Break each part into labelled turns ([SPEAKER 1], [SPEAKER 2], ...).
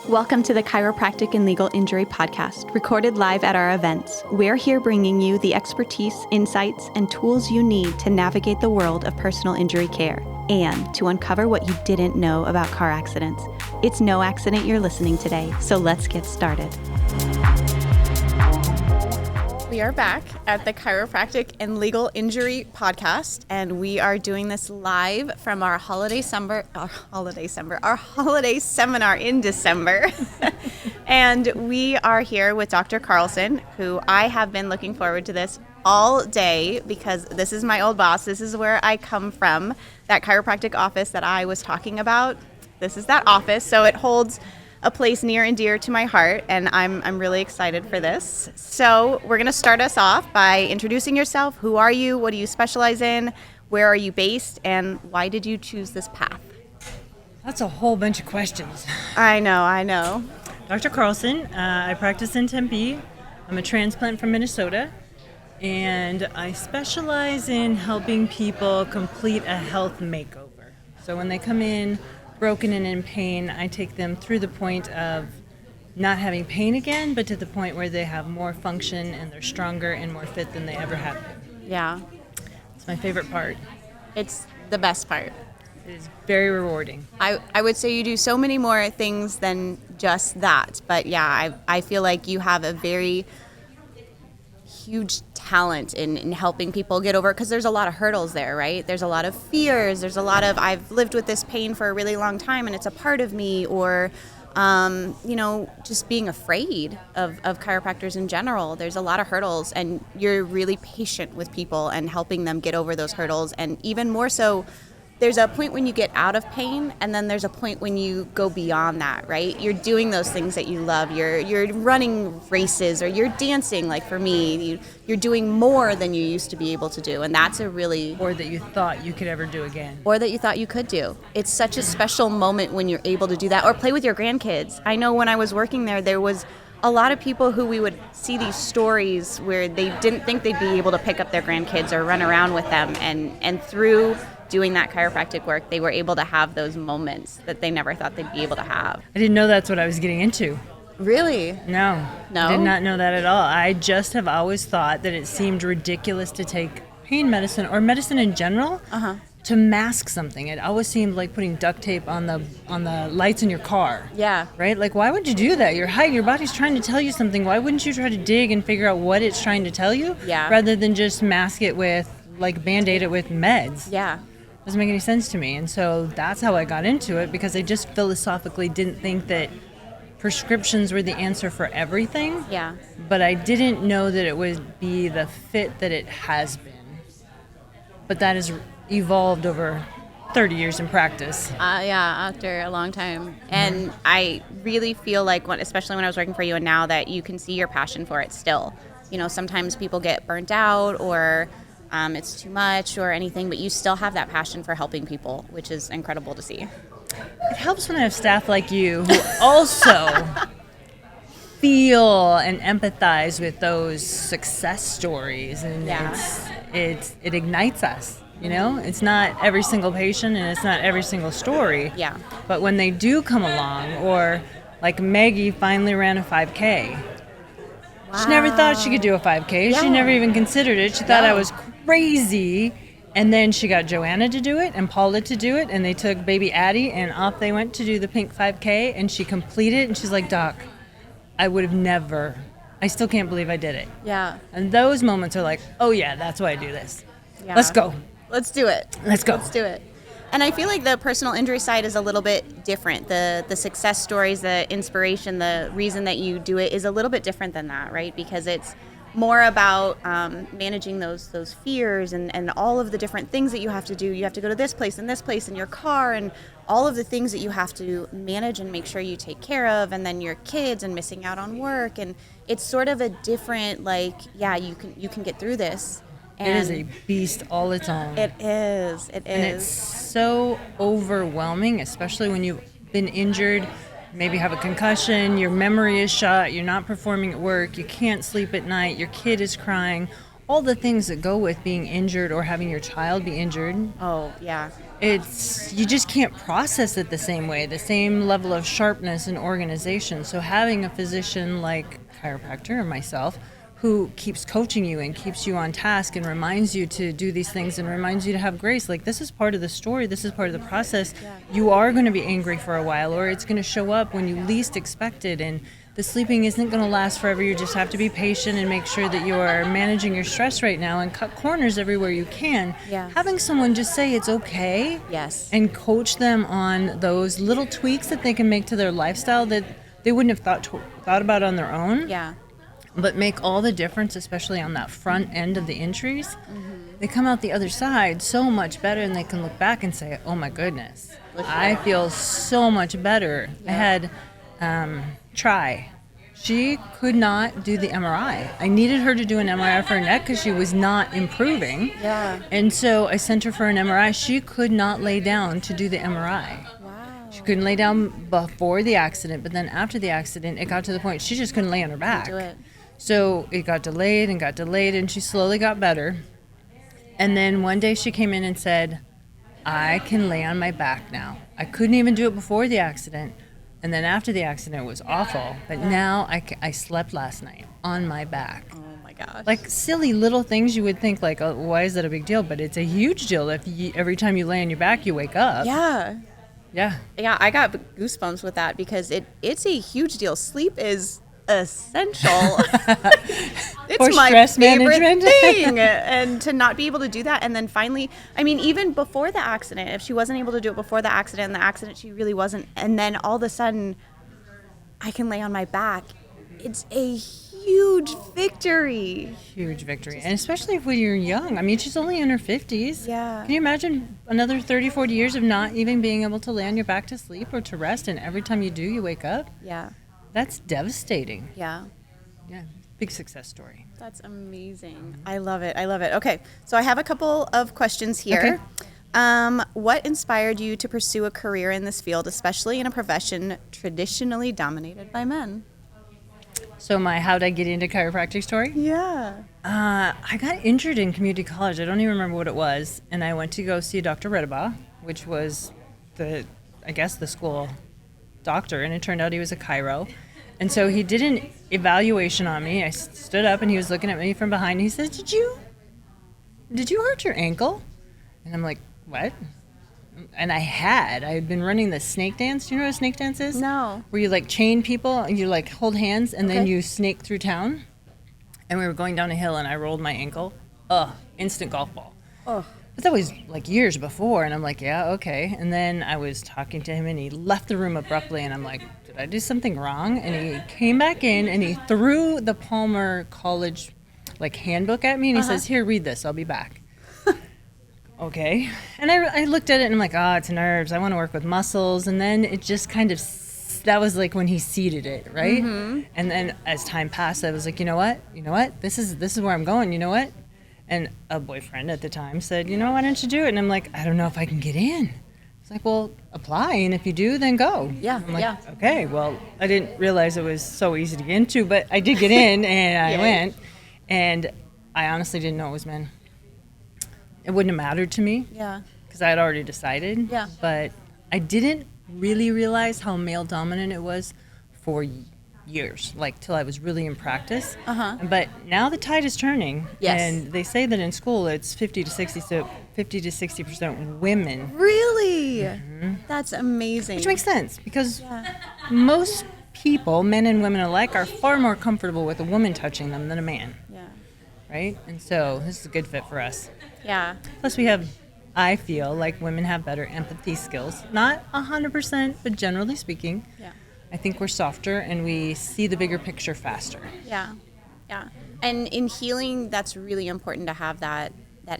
[SPEAKER 1] Welcome to the Chiropractic and Legal Injury Podcast, recorded live at our events. We're here bringing you the expertise, insights, and tools you need to navigate the world of personal injury care and to uncover what you didn't know about car accidents. It's no accident you're listening today, so let's get started.
[SPEAKER 2] We are back at the Chiropractic and Legal Injury Podcast, and we are doing this live from our holiday seminar in December. And we are here with Dr. Carlson, who I have been looking forward to this all day because this is my old boss. This is where I come from, that chiropractic office that I was talking about. This is that office, so it holds a place near and dear to my heart, and I'm really excited for this. So we're going to start us off by introducing yourself. Who are you? What do you specialize in? Where are you based? And why did you choose this path?
[SPEAKER 3] That's a whole bunch of questions.
[SPEAKER 2] I know.
[SPEAKER 3] Dr. Carlson, I practice in Tempe. I'm a transplant from Minnesota, and I specialize in helping people complete a health makeover. So when they come in broken and in pain, I take them through the point of not having pain again, but to the point where they have more function and they're stronger and more fit than they ever have been.
[SPEAKER 2] Yeah.
[SPEAKER 3] It's my favorite part.
[SPEAKER 2] It's the best part.
[SPEAKER 3] It is very rewarding.
[SPEAKER 2] I would say you do so many more things than just that. But yeah, I feel like you have a very huge talent in helping people get over it, because there's a lot of hurdles there, right? There's a lot of fears. There's a lot of, I've lived with this pain for a really long time and it's a part of me, or just being afraid of chiropractors in general. There's a lot of hurdles, and you're really patient with people and helping them get over those hurdles. And even more so, there's a point when you get out of pain, and then there's a point when you go beyond that, right? You're doing those things that you love. You're running races, or you're dancing. Like for me, you're doing more than you used to be able to do, and that's a really...
[SPEAKER 3] Or that you thought you could ever do again.
[SPEAKER 2] Or that you thought you could do. It's such a special moment when you're able to do that, or play with your grandkids. I know when I was working there was a lot of people who we would see these stories where they didn't think they'd be able to pick up their grandkids or run around with them, and through doing that chiropractic work, they were able to have those moments that they never thought they'd be able to have.
[SPEAKER 3] I didn't know that's what I was getting into.
[SPEAKER 2] Really?
[SPEAKER 3] No. I did not know that at all. I just have always thought that it seemed ridiculous to take pain medicine, or medicine in general, to mask something. It always seemed like putting duct tape on the lights in your car.
[SPEAKER 2] Yeah.
[SPEAKER 3] Right? Like, why would you do that? Your body's trying to tell you something. Why wouldn't you try to dig and figure out what it's trying to tell you?
[SPEAKER 2] Yeah.
[SPEAKER 3] Rather than just mask it with, like, Band-Aid it with meds.
[SPEAKER 2] Yeah.
[SPEAKER 3] Doesn't make any sense to me. And so that's how I got into it, because I just philosophically didn't think that prescriptions were the answer for everything.
[SPEAKER 2] Yeah.
[SPEAKER 3] But I didn't know that it would be the fit that it has been. But that has evolved over 30 years in practice.
[SPEAKER 2] After a long time. And I really feel like, especially when I was working for you and now, that you can see your passion for it still. You know, sometimes people get burnt out, or it's too much or anything, but you still have that passion for helping people, which is incredible to see.
[SPEAKER 3] It helps when I have staff like you who also feel and empathize with those success stories, and it ignites us. You know, it's not every single patient and it's not every single story.
[SPEAKER 2] Yeah.
[SPEAKER 3] But when they do come along, or like Maggie finally ran a 5K. Wow. She never thought she could do a 5K. Yeah. She never even considered it. She thought I was crazy. And then she got Joanna to do it and Paula to do it, and they took baby Addie, and off they went to do the pink 5K, and she completed it, and she's like, Doc, I would have never, I still can't believe I did it.
[SPEAKER 2] Yeah.
[SPEAKER 3] And those moments are like, oh yeah, that's why I do this.
[SPEAKER 2] Yeah.
[SPEAKER 3] Let's go.
[SPEAKER 2] Let's do it.
[SPEAKER 3] Let's go.
[SPEAKER 2] Let's do it. And I feel like the personal injury side is a little bit different. The success stories, the inspiration, the reason that you do it is a little bit different than that, right? Because it's more about managing those fears and all of the different things that you have to do. You have to go to this place and this place in your car, and all of the things that you have to manage and make sure you take care of, and then your kids and missing out on work. And it's sort of a different, you can get through this.
[SPEAKER 3] And it is a beast all its own.
[SPEAKER 2] It is.
[SPEAKER 3] And it's so overwhelming, especially when you've been injured, maybe have a concussion, your memory is shot, you're not performing at work, you can't sleep at night, your kid is crying. all the things that go with being injured or having your child be injured.
[SPEAKER 2] Oh, yeah.
[SPEAKER 3] You just can't process it the same way, the same level of sharpness and organization. So having a physician like chiropractor or myself who keeps coaching you and keeps you on task and reminds you to do these things and reminds you to have grace, like, this is part of the story, this is part of the process. You are going to be angry for a while, or it's going to show up when you least expect it, and the sleeping isn't going to last forever. You just have to be patient and make sure that you are managing your stress right now and cut corners everywhere you can. Having someone just say it's okay, and coach them on those little tweaks that they can make to their lifestyle that they wouldn't have thought about on their own, but make all the difference, especially on that front end of the injuries. They come out the other side so much better, and they can look back and say, oh my goodness, I feel so much better. I had she could not do the MRI. I needed her to do an MRI for her neck because she was not improving. And so I sent her for an MRI. She could not lay down to do the MRI. She couldn't lay down before the accident, but then after the accident, it got to the point she just couldn't lay on her back. So it got delayed, and she slowly got better. And then one day she came in and said, I can lay on my back now. I couldn't even do it before the accident. And then after the accident, it was awful. But now I slept last night on my back.
[SPEAKER 2] Oh my gosh.
[SPEAKER 3] Like silly little things you would think, like, oh, why is that a big deal? But it's a huge deal if every time you lay on your back, you wake up.
[SPEAKER 2] Yeah, I got goosebumps with that because it's a huge deal. Sleep is essential. It's my favorite thing. And to not be able to do that, and then finally, I mean, even before the accident, if she wasn't able to do it before the accident, and the accident she really wasn't, and then all of a sudden I can lay on my back, it's a huge victory.
[SPEAKER 3] And especially if when you're young. I mean, she's only in her 50s. Can you imagine another 30, 40 years of not even being able to lay on your back to sleep or to rest, and every time you do, you wake up? That's devastating. Big success story.
[SPEAKER 2] That's amazing. I love it. Okay, so I have a couple of questions here. What inspired you to pursue a career in this field, especially in a profession traditionally dominated by men?
[SPEAKER 3] So my how'd I get into chiropractic story? I got injured in community college. I don't even remember what it was. And I went to go see Dr. Redabaugh, which was the school doctor. And it turned out he was a chiro. And so he did an evaluation on me. I stood up and he was looking at me from behind. And he said, did you hurt your ankle? And I'm like, what? And I had been running the snake dance. Do you know what a snake dance is?
[SPEAKER 2] No.
[SPEAKER 3] Where you like chain people and you like hold hands and then you snake through town. And we were going down a hill and I rolled my ankle. Instant golf ball. But that was like years before. And I'm like, yeah, okay. And then I was talking to him and he left the room abruptly. And I'm like, did I do something wrong? And he came back in and he threw the Palmer College like handbook at me. And he says, here, read this. I'll be back. Okay. And I looked at it and I'm like, it's nerves. I want to work with muscles. And then it just kind of, that was like when he seeded it, right? And then as time passed, I was like, you know what? This is where I'm going. You know what? And a boyfriend at the time said, why don't you do it? And I'm like, I don't know if I can get in. It's like, well, apply. And if you do, then go. I'm like, okay. Well, I didn't realize it was so easy to get into, but I did get in and I went. And I honestly didn't know it was men. It wouldn't have mattered to me because I had already decided. But I didn't really realize how male dominant it was for years, like till I was really in practice. But now the tide is turning. And they say that in school it's 50 to 60% women.
[SPEAKER 2] Really? That's amazing.
[SPEAKER 3] Which makes sense because most people, men and women alike, are far more comfortable with a woman touching them than a man. Right? And so this is a good fit for us. Plus I feel like women have better empathy skills. Not 100%, but generally speaking. I think we're softer and we see the bigger picture faster.
[SPEAKER 2] And in healing, that's really important to have that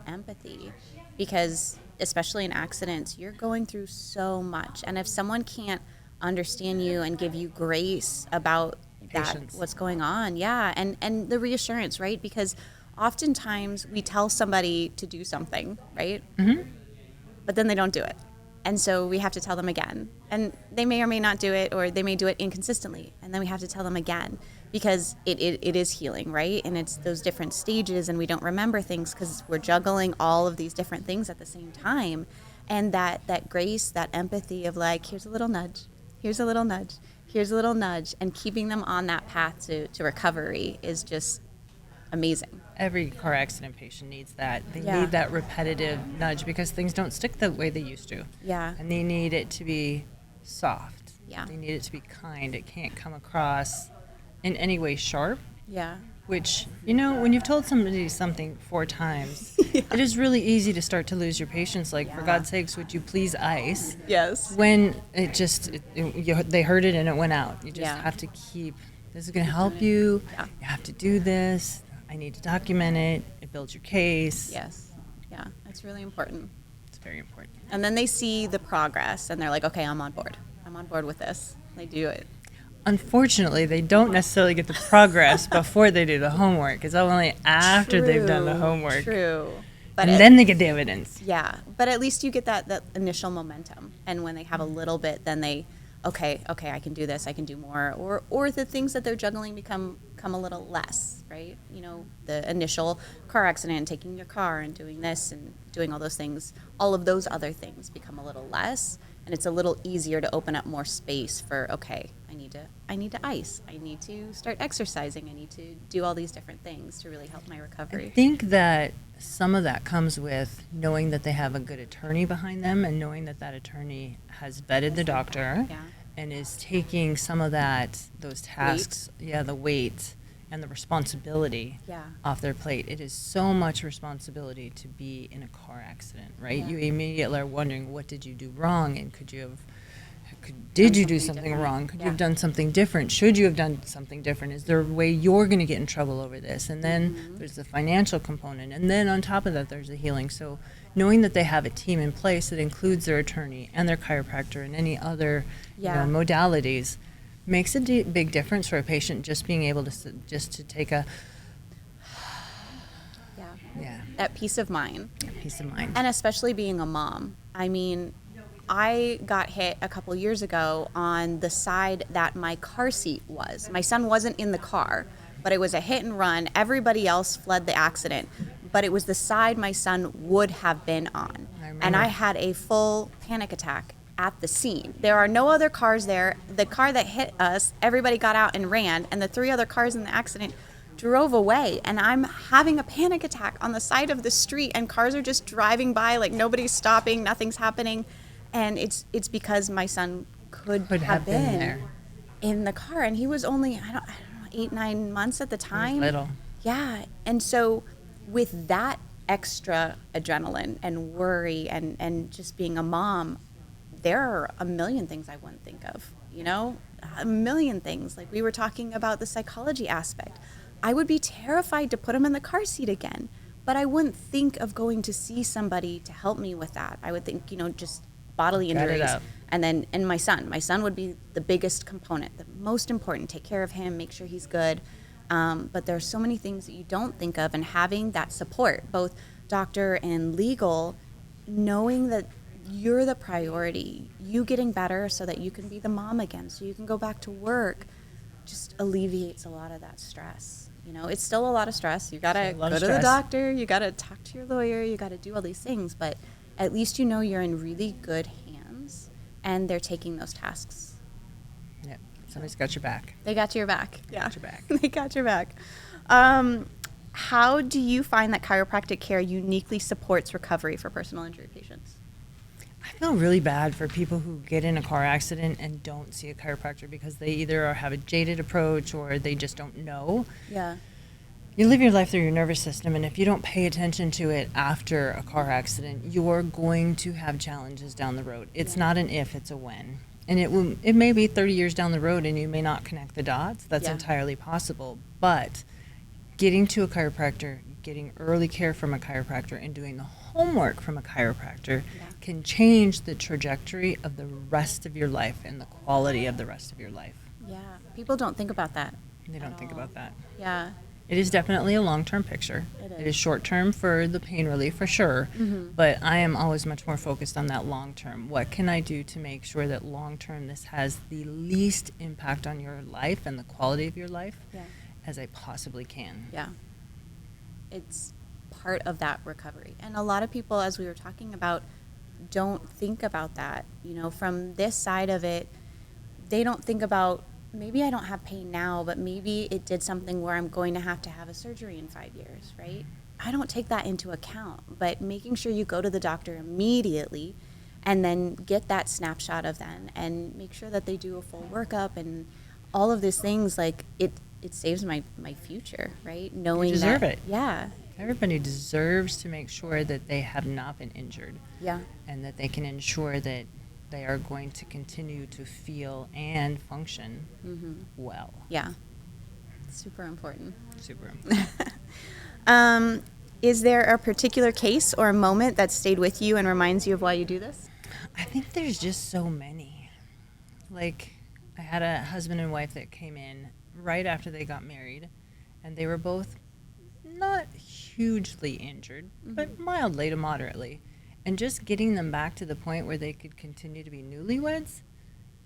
[SPEAKER 2] empathy because especially in accidents, you're going through so much. And if someone can't understand you and give you grace about what's going on, and the reassurance, right? Because oftentimes we tell somebody to do something, right? But then they don't do it. And so we have to tell them again. And they may or may not do it, or they may do it inconsistently. And then we have to tell them again, because it is healing, right? And it's those different stages, and we don't remember things because we're juggling all of these different things at the same time. And that grace, that empathy of like, here's a little nudge, here's a little nudge, here's a little nudge, and keeping them on that path to recovery is just amazing.
[SPEAKER 3] Every car accident patient needs that. They
[SPEAKER 2] Yeah.
[SPEAKER 3] need that repetitive nudge because things don't stick the way they used to.
[SPEAKER 2] Yeah.
[SPEAKER 3] And they need it to be soft.
[SPEAKER 2] Yeah.
[SPEAKER 3] They need it to be kind. It can't come across in any way sharp,
[SPEAKER 2] Yeah.
[SPEAKER 3] which, when you've told somebody something 4 times, it is really easy to start to lose your patience. Like, for God's sakes, would you please ice?
[SPEAKER 2] Yes.
[SPEAKER 3] When they heard it and it went out. You just
[SPEAKER 2] Yeah.
[SPEAKER 3] have to keep, this is going to help you.
[SPEAKER 2] Yeah.
[SPEAKER 3] You have to do this. I need to document it. It builds your case.
[SPEAKER 2] Yes. Yeah. That's really important.
[SPEAKER 3] It's very important.
[SPEAKER 2] And then they see the progress and they're like, okay, I'm on board. I'm on board with this. They do it.
[SPEAKER 3] Unfortunately, they don't necessarily get the progress before they do the homework. It's only after they've done the homework.
[SPEAKER 2] True.
[SPEAKER 3] And then they get the evidence.
[SPEAKER 2] Yeah. But at least you get that initial momentum. And when they have a little bit, then they, okay, I can do this, I can do more. Or the things that they're juggling become a little less, right? The initial car accident, taking your car and doing this and doing all those things, all of those other things become a little less. And it's a little easier to open up more space for, okay, I need to ice. I need to start exercising. I need to do all these different things to really help my recovery.
[SPEAKER 3] I think that some of that comes with knowing that they have a good attorney behind them and knowing that attorney has vetted the doctor and is taking some of those tasks, the weight and the responsibility off their plate. It is so much responsibility to be in a car accident, right? You immediately are wondering, what did you do wrong? And did you do something wrong? Could you have done something different? Should you have done something different? Is there a way you're going to get in trouble over this? And then there's the financial component. And then on top of that, there's the healing. So knowing that they have a team in place that includes their attorney and their chiropractor and any other modalities makes a big difference for a patient, just being able to take that
[SPEAKER 2] peace of mind.
[SPEAKER 3] Peace of mind.
[SPEAKER 2] And especially being a mom. I mean, I got hit a couple years ago on the side that my car seat was. My son wasn't in the car, but it was a hit and run. Everybody else fled the accident, but it was the side my son would have been on. And I had a full panic attack at the scene. There are no other cars there. The car that hit us, everybody got out and ran, and the 3 other cars in the accident drove away, and I'm having a panic attack on the side of the street, and cars are just driving by like nobody's stopping, nothing's happening. And it's because my son could have been
[SPEAKER 3] there
[SPEAKER 2] in the car, and he was only, I don't know, 8-9 months at the time.
[SPEAKER 3] Little.
[SPEAKER 2] Yeah. And so with that extra adrenaline and worry and just being a mom, there are a million things I wouldn't think of, a million things. Like we were talking about the psychology aspect. I would be terrified to put him in the car seat again, but I wouldn't think of going to see somebody to help me with that. I would think, just bodily injuries. And my son would be the biggest component, the most important. Take care of him, make sure he's good. But there are so many things that you don't think of, and having that support, both doctor and legal, knowing that you're the priority, you getting better so that you can be the mom again, so you can go back to work, just alleviates a lot of that stress. It's still a lot of stress. You got to go to the doctor, you got to talk to your lawyer, you got to do all these things, but at least you're in really good hands and they're taking those tasks.
[SPEAKER 3] Yep. Somebody's got your back.
[SPEAKER 2] They got your back.
[SPEAKER 3] They got your back.
[SPEAKER 2] They got your back. How do you find that chiropractic care uniquely supports recovery for personal injury patients?
[SPEAKER 3] I feel really bad for people who get in a car accident and don't see a chiropractor because they either have a jaded approach or they just don't know.
[SPEAKER 2] Yeah.
[SPEAKER 3] You live your life through your nervous system, and if you don't pay attention to it after a car accident, you're going to have challenges down the road. It's not an if, it's a when. And it may be 30 years down the road and you may not connect the dots. That's entirely possible. But getting to a chiropractor, getting early care from a chiropractor, and doing the homework from a chiropractor can change the trajectory of the rest of your life and the quality of the rest of your life.
[SPEAKER 2] Yeah. People don't think about that.
[SPEAKER 3] They don't think about that.
[SPEAKER 2] Yeah.
[SPEAKER 3] It is definitely a long-term picture. It is short-term for the pain relief for sure, but I am always much more focused on that long-term. What can I do to make sure that long-term this has the least impact on your life and the quality of your life as I possibly can?
[SPEAKER 2] Yeah. It's part of that recovery. And a lot of people, as we were talking about, don't think about that. From this side of it, they don't think about, maybe I don't have pain now, but maybe it did something where I'm going to have a surgery in 5 years, right? I don't take that into account, but making sure you go to the doctor immediately and then get that snapshot of them and make sure that they do a full workup and all of these things, like it saves my future, right? Knowing
[SPEAKER 3] you deserve
[SPEAKER 2] that,
[SPEAKER 3] it.
[SPEAKER 2] Yeah.
[SPEAKER 3] Everybody deserves to make sure that they have not been injured.
[SPEAKER 2] Yeah.
[SPEAKER 3] And that they can ensure that they are going to continue to feel and function well.
[SPEAKER 2] Yeah. Super important.
[SPEAKER 3] Super important.
[SPEAKER 2] Is there a particular case or a moment that stayed with you and reminds you of why you do this?
[SPEAKER 3] I think there's just so many. Like, I had a husband and wife that came in right after they got married, and they were both not hugely injured, but mildly to moderately. And just getting them back to the point where they could continue to be newlyweds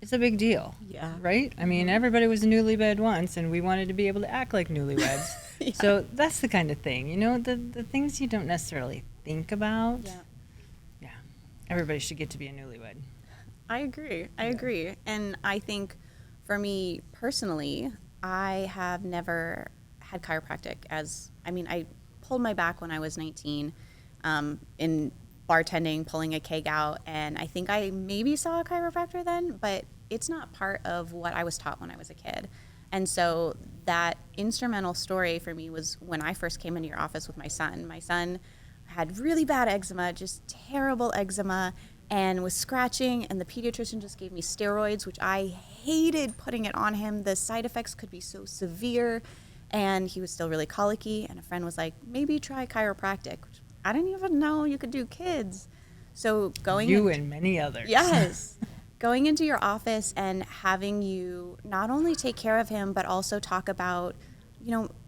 [SPEAKER 3] is a big deal.
[SPEAKER 2] Yeah.
[SPEAKER 3] Right? I mean, everybody was a newlywed once, and we wanted to be able to act like newlyweds.
[SPEAKER 2] Yeah.
[SPEAKER 3] So that's the kind of thing, the things you don't necessarily think about. Yeah. Everybody should get to be a newlywed.
[SPEAKER 2] I agree. And I think for me personally, I have never had chiropractic I pulled my back when I was 19 in bartending, pulling a keg out, and I think I maybe saw a chiropractor then, but it's not part of what I was taught when I was a kid. And so that instrumental story for me was when I first came into your office with my son. My son had really bad eczema, just terrible eczema, and was scratching, and the pediatrician just gave me steroids, which I hated putting it on him. The side effects could be so severe, and he was still really colicky, and a friend was like, maybe try chiropractic, which I didn't even know you could do kids. So
[SPEAKER 3] and many others.
[SPEAKER 2] Yes. Going into your office and having you not only take care of him, but also talk about,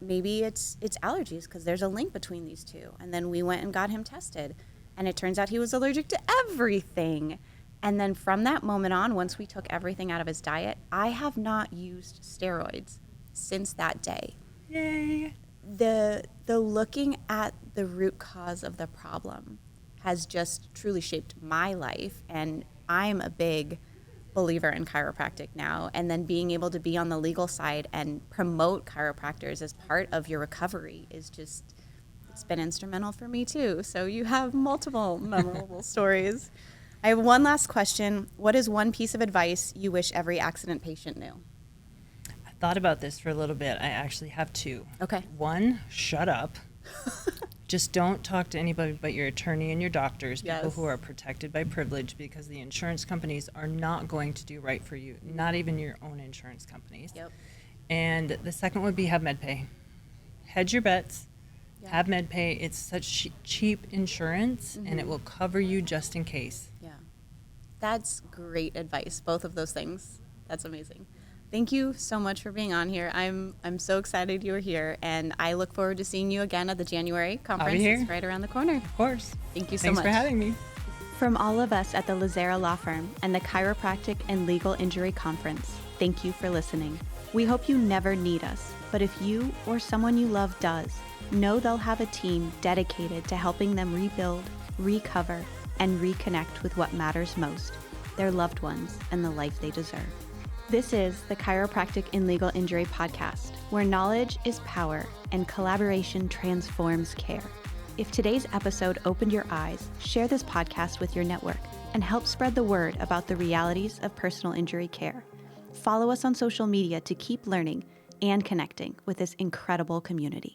[SPEAKER 2] maybe it's allergies, because there's a link between these two. And then we went and got him tested, and it turns out he was allergic to everything. And then from that moment on, once we took everything out of his diet, I have not used steroids since that day.
[SPEAKER 3] Yay.
[SPEAKER 2] The looking at the root cause of the problem has just truly shaped my life, and I'm a big believer in chiropractic now. And then being able to be on the legal side and promote chiropractors as part of your recovery is just, it's been instrumental for me too. So you have multiple memorable stories. I have one last question. What is one piece of advice you wish every accident patient knew?
[SPEAKER 3] Thought about this for a little bit. I actually have two.
[SPEAKER 2] Okay.
[SPEAKER 3] One, shut up. Just don't talk to anybody but your attorney and your doctors, people
[SPEAKER 2] Yes.
[SPEAKER 3] who are protected by privilege, because the insurance companies are not going to do right for you, not even your own insurance companies.
[SPEAKER 2] Yep.
[SPEAKER 3] And the second would be have MedPay. Hedge your bets.
[SPEAKER 2] Yeah.
[SPEAKER 3] Have MedPay. It's such cheap insurance, and it will cover you just in case.
[SPEAKER 2] Yeah. That's great advice, both of those things. That's amazing. Thank you so much for being on here. I'm so excited you were here, and I look forward to seeing you again at the January conference.
[SPEAKER 3] I'll be here.
[SPEAKER 2] It's right around the corner.
[SPEAKER 3] Of course.
[SPEAKER 2] Thank you so
[SPEAKER 3] Thanks
[SPEAKER 2] much.
[SPEAKER 3] for having me.
[SPEAKER 1] From all of us at the Lazzara Law Firm and the Chiropractic and Legal Injury Conference, thank you for listening. We hope you never need us, but if you or someone you love does, know they'll have a team dedicated to helping them rebuild, recover, and reconnect with what matters most, their loved ones and the life they deserve. This is the Chiropractic and Legal Injury Podcast, where knowledge is power and collaboration transforms care. If today's episode opened your eyes, share this podcast with your network and help spread the word about the realities of personal injury care. Follow us on social media to keep learning and connecting with this incredible community.